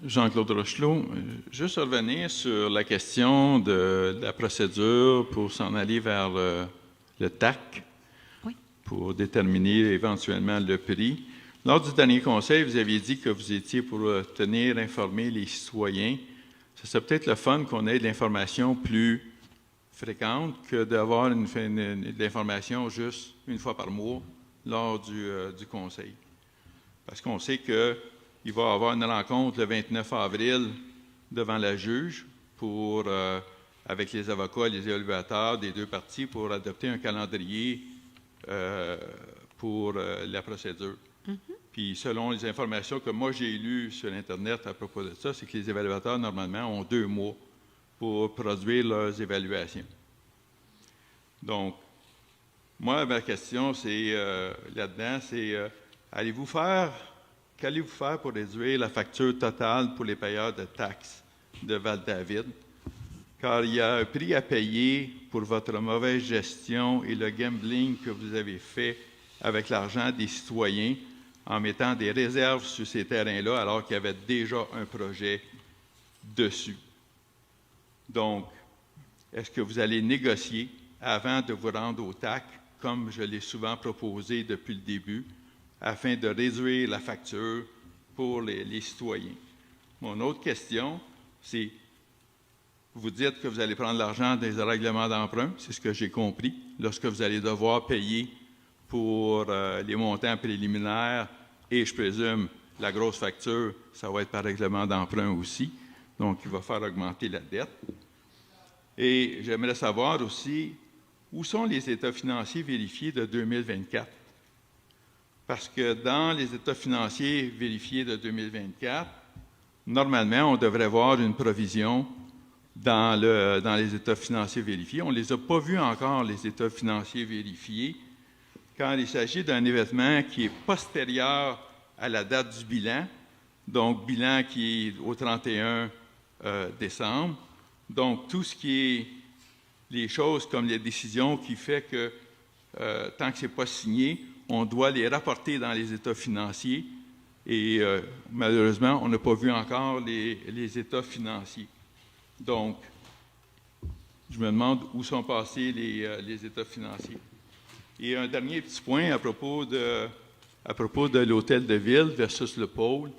Jean-Claude Rochelot, juste revenir sur la question de la procédure pour s'en aller vers le TAC, Oui. pour déterminer éventuellement le prix. Lors du dernier conseil, vous aviez dit que vous étiez pour tenir informer les citoyens. Ce serait peut-être le fun qu'on ait de l'information plus fréquente que d'avoir de l'information juste une fois par mois lors du conseil. Parce qu'on sait qu'il va y avoir une rencontre le 29 avril devant la juge avec les avocats et les évaluateurs des deux parties pour adopter un calendrier pour la procédure. Mm-hmm. Puis selon les informations que moi j'ai lues sur Internet à propos de ça, c'est que les évaluateurs, normalement, ont 2 mois pour produire leurs évaluations. Donc, moi, ma question, c'est là-dedans, c'est qu'allez-vous faire pour réduire la facture totale pour les payeurs de taxes de Val-David? Car il y a un prix à payer pour votre mauvaise gestion et le gambling que vous avez fait avec l'argent des citoyens en mettant des réserves sur ces terrains-là alors qu'il y avait déjà un projet dessus. Donc, est-ce que vous allez négocier avant de vous rendre au TAC, comme je l'ai souvent proposé depuis le début, afin de réduire la facture pour les citoyens? Mon autre question, c'est, vous dites que vous allez prendre l'argent des règlements d'emprunt, c'est ce que j'ai compris, lorsque vous allez devoir payer pour les montants préliminaires et, je présume, la grosse facture, ça va être par règlement d'emprunt aussi, donc il va faire augmenter la dette. Et j'aimerais savoir aussi, où sont les états financiers vérifiés de 2024? Parce que dans les états financiers vérifiés de 2024, normalement, on devrait voir une provision dans les états financiers vérifiés. On ne les a pas vus encore, les états financiers vérifiés, quand il s'agit d'un événement qui est postérieur à la date du bilan, donc bilan qui est au 31 décembre. Donc, tout ce qui est les choses comme les décisions qui fait que tant que ce n'est pas signé, on doit les rapporter dans les états financiers et malheureusement, on n'a pas vu encore les états financiers. Donc, je me demande où sont passés les états financiers. Et un dernier petit point à propos de l'hôtel de ville versus le pôle.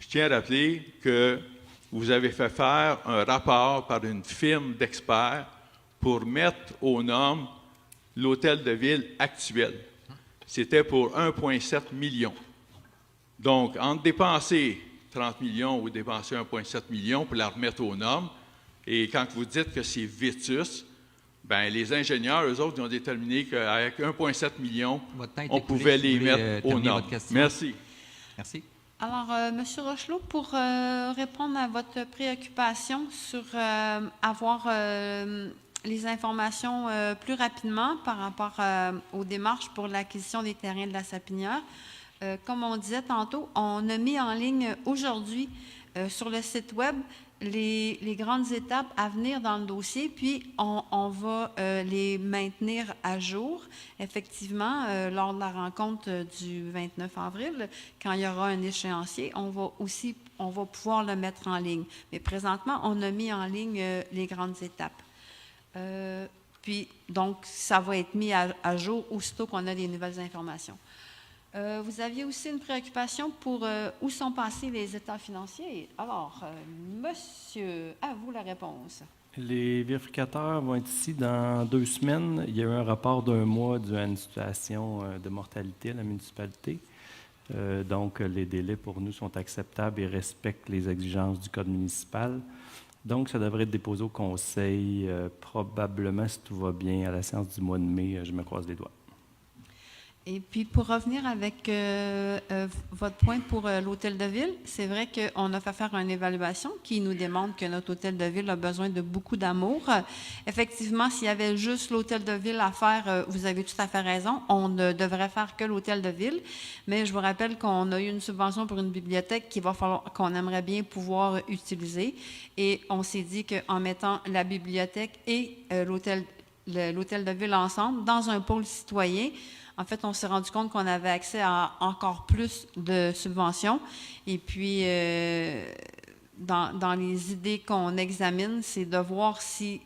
Je tiens à rappeler que vous avez fait faire un rapport par une firme d'experts pour mettre aux normes l'hôtel de ville actuel. C'était pour 1,7 million. Donc, entre dépenser 30 millions ou dépenser 1,7 million pour la remettre aux normes, et quand vous dites que c'est Vétus, bien, les ingénieurs, eux autres, ils ont déterminé qu'avec 1,7 million, on pouvait les mettre aux normes. Merci. Merci. Alors, M. Rochelot, pour répondre à votre préoccupation sur avoir les informations plus rapidement par rapport aux démarches pour l'acquisition des terrains de la Sapinière, comme on disait tantôt, on a mis en ligne aujourd'hui sur le site web les grandes étapes à venir dans le dossier, puis on va les maintenir à jour, effectivement, lors de la rencontre du 29 avril, quand il y aura un échéancier, on va pouvoir le mettre en ligne. Mais présentement, on a mis en ligne les grandes étapes. Puis, donc, ça va être mis à jour aussitôt qu'on a des nouvelles informations. Vous aviez aussi une préoccupation pour où sont passés les états financiers. Alors, monsieur, à vous la réponse. Les vérificateurs vont être ici dans 2 semaines. Il y a eu un rapport d'1 mois dû à une situation de mortalité à la municipalité. Donc, les délais pour nous sont acceptables et respectent les exigences du Code municipal. Donc, ça devrait être déposé au conseil probablement, si tout va bien, à la séance du mois de mai. Je me croise les doigts. Et puis, pour revenir avec votre point pour l'hôtel de ville, c'est vrai qu'on a fait faire une évaluation qui nous démontre que notre hôtel de ville a besoin de beaucoup d'amour. Effectivement, s'il y avait juste l'hôtel de ville à faire, vous avez tout à fait raison, on ne devrait faire que l'hôtel de ville. Mais je vous rappelle qu'on a eu une subvention pour une bibliothèque qu'on aimerait bien pouvoir utiliser. Et on s'est dit qu'en mettant la bibliothèque et l'hôtel de ville ensemble dans un pôle citoyen, en fait, on s'est rendu compte qu'on avait accès à encore plus de subventions. Et puis, dans les idées qu'on examine, c'est de voir si,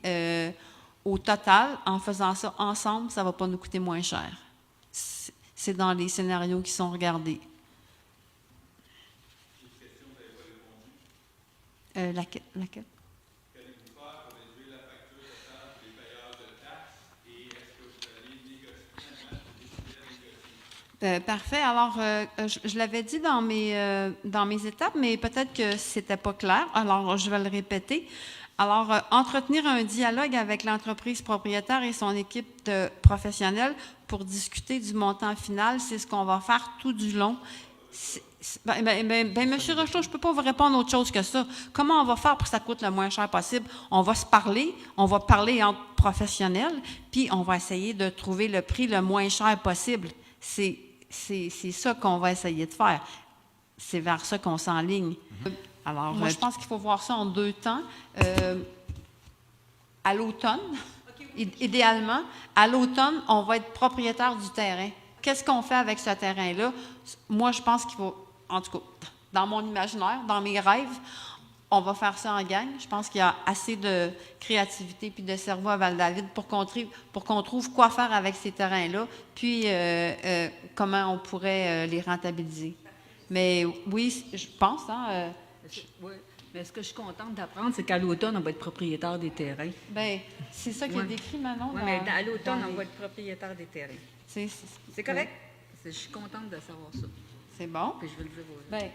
au total, en faisant ça ensemble, ça ne va pas nous coûter moins cher. C'est dans les scénarios qui sont regardés. Laquelle? Qu'allez-vous faire pour réduire la facture totale pour les payeurs de taxes et est-ce que vous allez négocier? Parfait. Alors, je l'avais dit dans mes étapes, mais peut-être que c'était pas clair. Alors, je vais le répéter. Alors, entretenir un dialogue avec l'entreprise propriétaire et son équipe de professionnels pour discuter du montant final, c'est ce qu'on va faire tout du long. Monsieur Rochelot, je ne peux pas vous répondre autre chose que ça. Comment on va faire pour que ça coûte le moins cher possible? On va se parler, on va parler entre professionnels, puis on va essayer de trouver le prix le moins cher possible. C'est ça qu'on va essayer de faire. C'est vers ça qu'on s'enligne. Alors, moi, je pense qu'il faut voir ça en 2 temps. À l'automne, idéalement, à l'automne, on va être propriétaire du terrain. Qu'est-ce qu'on fait avec ce terrain-là? Moi, je pense qu'il faut, en tout cas, dans mon imaginaire, dans mes rêves, on va faire ça en gang. Je pense qu'il y a assez de créativité puis de cerveau à Val-David pour qu'on trouve quoi faire avec ces terrains-là, puis comment on pourrait les rentabiliser. Mais oui, je pense, hein. Oui, mais ce que je suis contente d'apprendre, c'est qu'à l'automne, on va être propriétaire des terrains. Bien, c'est ça qui est décrit, Manon. Oui, mais à l'automne, on va être propriétaire des terrains. C'est correct? Je suis contente de savoir ça. C'est bon. Puis je vais le dire aux gens. Bien,